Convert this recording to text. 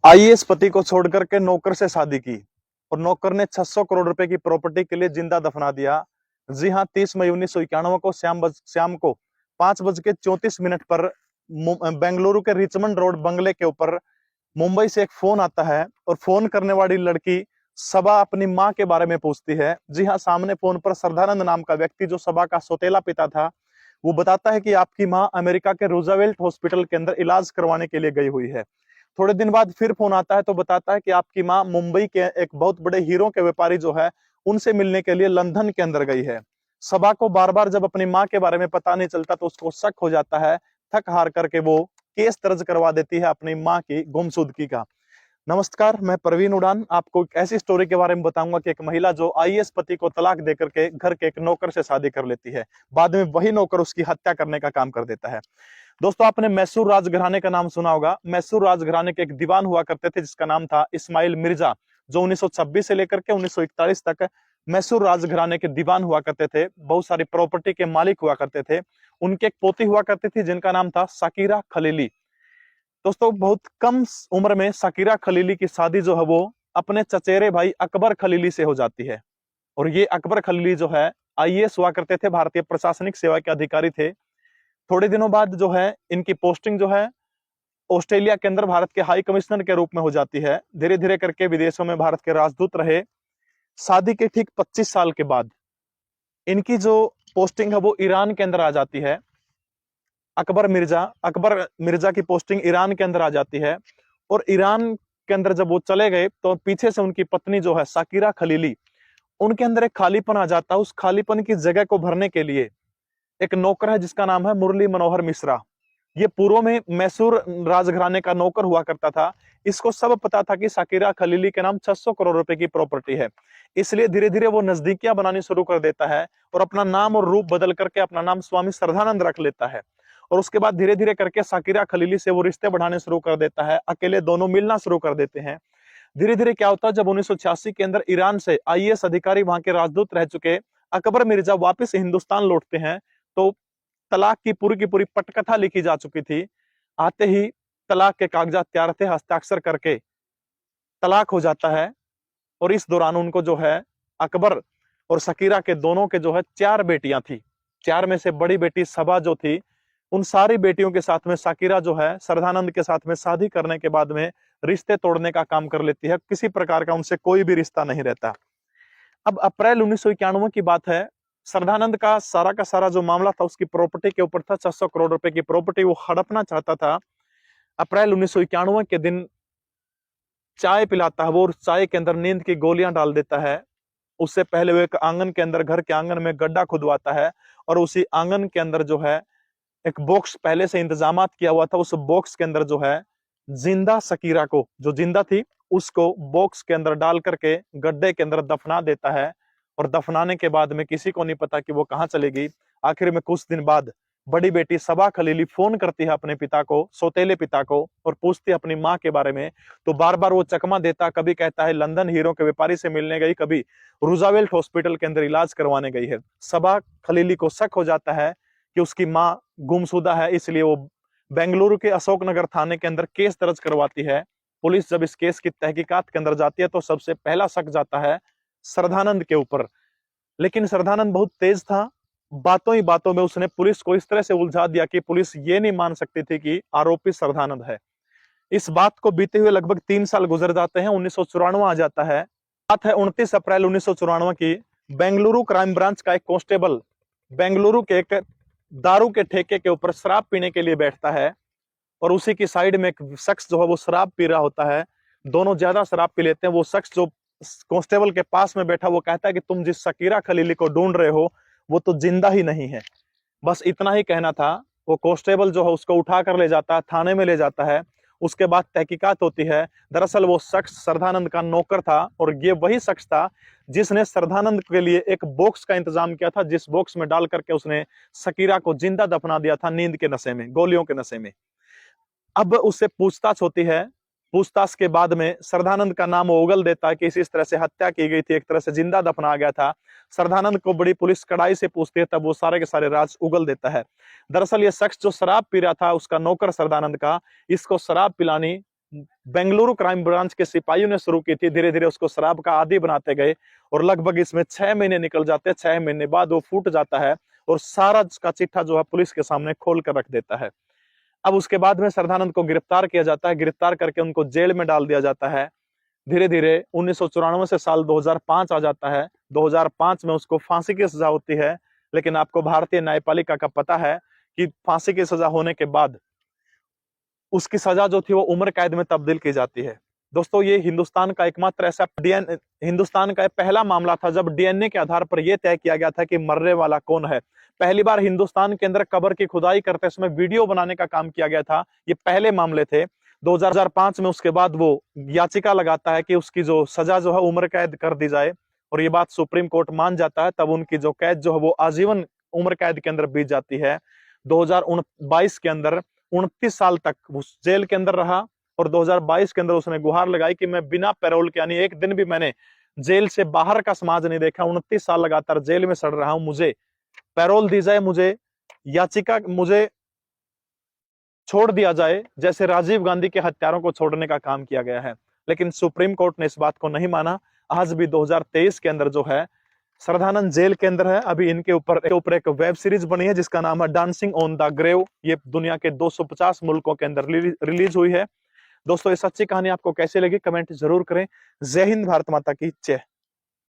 IAS पति को छोड़कर के नौकर से शादी की और नौकर ने 600 करोड़ रुपए की प्रॉपर्टी के लिए जिंदा दफना दिया। जी हाँ, 30 मई 1991 को शाम को 5:34 पर बेंगलुरु के रिचमंड रोड बंगले के ऊपर मुंबई से एक फोन आता है और फोन करने वाली लड़की सबा अपनी माँ के बारे में पूछती है। जी हाँ, सामने फोन पर श्रद्धानंद नाम का व्यक्ति जो सबा का सौतेला पिता था, वो बताता है कि आपकी माँ अमेरिका के रूजावेल्ट हॉस्पिटल के अंदर इलाज करवाने के लिए गई हुई है। थोड़े दिन बाद फिर फोन आता है तो बताता है कि आपकी माँ मुंबई के एक बहुत बड़े हीरो के व्यापारी जो है उनसे मिलने के लिए लंदन के अंदर गई है। सबा को बार बार जब अपनी माँ के बारे में पता नहीं चलता तो उसको शक हो जाता है। थक हार करके वो केस दर्ज करवा देती है अपनी माँ की गुमशुदगी का। नमस्कार, मैं प्रवीण उड़ान आपको एक ऐसी स्टोरी के बारे में बताऊंगा कि एक महिला जो आईएएस पति को तलाक देकर के घर के एक नौकर से शादी कर लेती है, बाद में वही नौकर उसकी हत्या करने का काम कर देता है। दोस्तों, आपने मैसूर राजघराने का नाम सुना होगा। मैसूर राजघराने के एक दीवान हुआ करते थे जिसका नाम था इस्माइल मिर्जा, जो 1926 से लेकर के 1941 तक मैसूर राजघराने के दीवान हुआ करते थे। बहुत सारी प्रॉपर्टी के मालिक हुआ करते थे। उनके एक पोती हुआ करती थी जिनका नाम था साकिरा खलीली। दोस्तों, बहुत कम उम्र में साकिरा खलीली की शादी जो है वो अपने चचेरे भाई अकबर खलीली से हो जाती है। और ये अकबर खलीली जो है आईएएस हुआ करते थे, भारतीय प्रशासनिक सेवा के अधिकारी थे। थोड़े दिनों बाद जो है इनकी पोस्टिंग जो है ऑस्ट्रेलिया के अंदर भारत के हाई कमिश्नर के रूप में हो जाती है। धीरे धीरे करके विदेशों में भारत के राजदूत रहे। शादी के ठीक 25 साल के बाद इनकी जो पोस्टिंग है वो ईरान के अंदर आ जाती है। अकबर मिर्जा की पोस्टिंग ईरान के अंदर आ जाती है। और ईरान के अंदर जब वो चले गए तो पीछे से उनकी पत्नी जो है साकिरा खलीली, उनके अंदर एक खालीपन आ जाता है। उस खालीपन की जगह को भरने के लिए एक नौकर है जिसका नाम है मुरली मनोहर मिश्रा। ये पूर्व में मैसूर राजघराने का नौकर हुआ करता था। इसको सब पता था कि साकिरा खलीली के नाम 600 करोड़ रुपए की प्रॉपर्टी है। इसलिए धीरे धीरे वो नजदीकियां बनानी शुरू कर देता है और अपना नाम और रूप बदल करके अपना नाम स्वामी श्रद्धानंद रख लेता है। और उसके बाद धीरे धीरे करके साकिरा खलीली से वो रिश्ते बढ़ाने शुरू कर देता है। अकेले दोनों मिलना शुरू कर देते हैं। धीरे धीरे क्या होता है, जब 1986 के अंदर ईरान से आईएएस अधिकारी वहां के राजदूत रह चुके अकबर मिर्जा वापस हिंदुस्तान लौटते हैं तो तलाक की पूरी पटकथा लिखी जा चुकी थी। आते ही तलाक के कागजात तैयार थे, हस्ताक्षर करके तलाक हो जाता है। और इस दौरान उनको जो है अकबर और सकीरा के दोनों के जो है 4 बेटियां थी। 4 में से बड़ी बेटी सबा जो थी, उन सारी बेटियों के साथ में साकिरा जो है श्रद्धानंद के साथ में शादी करने के बाद में रिश्ते तोड़ने का काम कर लेती है। किसी प्रकार का उनसे कोई भी रिश्ता नहीं रहता। अब अप्रैल 1991 की बात है। श्रद्धानंद का सारा जो मामला था उसकी प्रॉपर्टी के ऊपर था। 600 करोड़ रुपए की प्रॉपर्टी वो हड़पना चाहता था। अप्रैल 1991 के दिन चाय पिलाता है वो और चाय के अंदर नींद की गोलियां डाल देता है। उससे पहले वो एक आंगन के अंदर, घर के आंगन में गड्ढा खुदवाता है और उसी आंगन के अंदर जो है एक बॉक्स पहले से इंतजामात किया हुआ था। उस बॉक्स के अंदर जो है जिंदा सकीरा को, जो जिंदा थी, उसको बॉक्स के अंदर डाल करके गड्ढे के अंदर दफना देता है। और दफनाने के बाद में किसी को नहीं पता कि वो कहाँ चलेगी। आखिर में कुछ दिन बाद बड़ी बेटी सबा खलीली फोन करती है अपने पिता को, सौतेले पिता को, और पूछती है अपनी माँ के बारे में। तो बार बार वो चकमा देता, कभी कहता है लंदन हीरो के व्यापारी से मिलने गई, कभी रूजावेल्ट हॉस्पिटल के अंदर इलाज करवाने गई है। सबा खलीली को शक हो जाता है कि उसकी माँ गुमशुदा है, इसलिए वो बेंगलुरु के अशोकनगर थाने के अंदर केस दर्ज करवाती है। पुलिस जब इस केस की तहकीकात के अंदर जाती है तो सबसे पहला शक जाता है श्रद्धानंद के ऊपर। लेकिन श्रद्धानंद बहुत तेज था। बातों ही बातों में उसने पुलिस को इस तरह से उलझा दिया कि पुलिस ये नहीं मान सकती थी कि आरोपी श्रद्धानंद है। इस बात को बीते हुए लगभग 3 साल गुजर जाते हैं। 1994 आ जाता है। बात है 29 अप्रैल 1994 की। बेंगलुरु क्राइम ब्रांच का एक कांस्टेबल बेंगलुरु के एक दारू के ठेके के ऊपर शराब पीने के लिए बैठता है और उसी की साइड में एक शख्स जो है वो शराब पी रहा होता है। दोनों ज्यादा शराब पी लेते हैं। वो शख्स जो कांस्टेबल के पास में बैठा वो कहता है कि तुम जिस सकीरा खलीली को ढूंढ रहे हो वो तो जिंदा ही नहीं है। बस इतना ही कहना था। वो कांस्टेबल जो है उसको उठा कर ले जाता है, थाने में ले जाता है। उसके बाद तहकीकात होती है। दरअसल वो शख्स श्रद्धानंद का नौकर था और ये वही शख्स था जिसने श्रद्धानंद के लिए एक बॉक्स का इंतजाम किया था, जिस बॉक्स में डाल करके उसने सकीरा को जिंदा दफना दिया था, नींद के नशे में, गोलियों के नशे में। अब उससे पूछताछ होती है। पूछताछ के बाद में श्रद्धानंद का नाम उगल देता है कि इस तरह से हत्या की गई थी, एक तरह से जिंदा दफनाया गया था। श्रद्धानंद को बड़ी पुलिस कड़ाई से पूछती है, तब वो सारे के सारे राज उगल देता है। दरअसल ये शख्स जो शराब पी रहा था, उसका नौकर श्रद्धानंद का, इसको शराब पिलानी बेंगलुरु क्राइम ब्रांच के सिपाहियों ने शुरू की थी। धीरे धीरे उसको शराब का आदी बनाते गए और लगभग इसमें 6 महीने निकल जाते हैं। 6 महीने बाद वो फूट जाता है और सारा का चिट्ठा जो है पुलिस के सामने खोल कर रख देता है। अब उसके बाद में श्रद्धानंद को गिरफ्तार किया जाता है। गिरफ्तार करके उनको जेल में डाल दिया जाता है। धीरे धीरे 1994 से साल 2005 आ जाता है। 2005 में उसको फांसी की सजा होती है। लेकिन आपको भारतीय न्यायपालिका का पता है कि फांसी की सजा होने के बाद उसकी सजा जो थी वो उम्र कैद में तब्दील की जाती है। दोस्तों, ये हिंदुस्तान का एकमात्र ऐसा हिंदुस्तान का पहला मामला था जब डीएनए के आधार पर यह तय किया गया था कि मरने वाला कौन है। पहली बार हिंदुस्तान के अंदर कब्र की खुदाई करते समय वीडियो बनाने का काम किया गया था। ये पहले मामले थे। 2005 में उसके बाद वो याचिका लगाता है कि उसकी जो सजा जो है उम्र कैद कर दी जाए और ये बात सुप्रीम कोर्ट मान जाता है। तब उनकी जो कैद जो है वो आजीवन उम्र कैद के अंदर बीत जाती है। 2022 के अंदर 29 साल तक उस जेल के अंदर रहा और 2022 के अंदर उसने गुहार लगाई कि मैं बिना पैरोल के, यानी एक दिन भी मैंने जेल से बाहर का समाज नहीं देखा, 29 साल लगातार जेल में सड़ रहा हूं, मुझे पैरोल दी जाए, मुझे छोड़ दिया जाए, जैसे राजीव गांधी के हत्यारों को छोड़ने का काम किया गया है। लेकिन सुप्रीम कोर्ट ने इस बात को नहीं माना। आज भी 2023 के अंदर जो है श्रद्धानंद जेल के अंदर है। अभी इनके ऊपर एक वेब सीरीज बनी है जिसका नाम है डांसिंग ऑन द ग्रेव। ये दुनिया के 250 मुल्कों के अंदर रिलीज हुई है। दोस्तों, ये सच्ची कहानी आपको कैसी लगी कमेंट जरूर करें। जय हिंद, भारत माता की जय।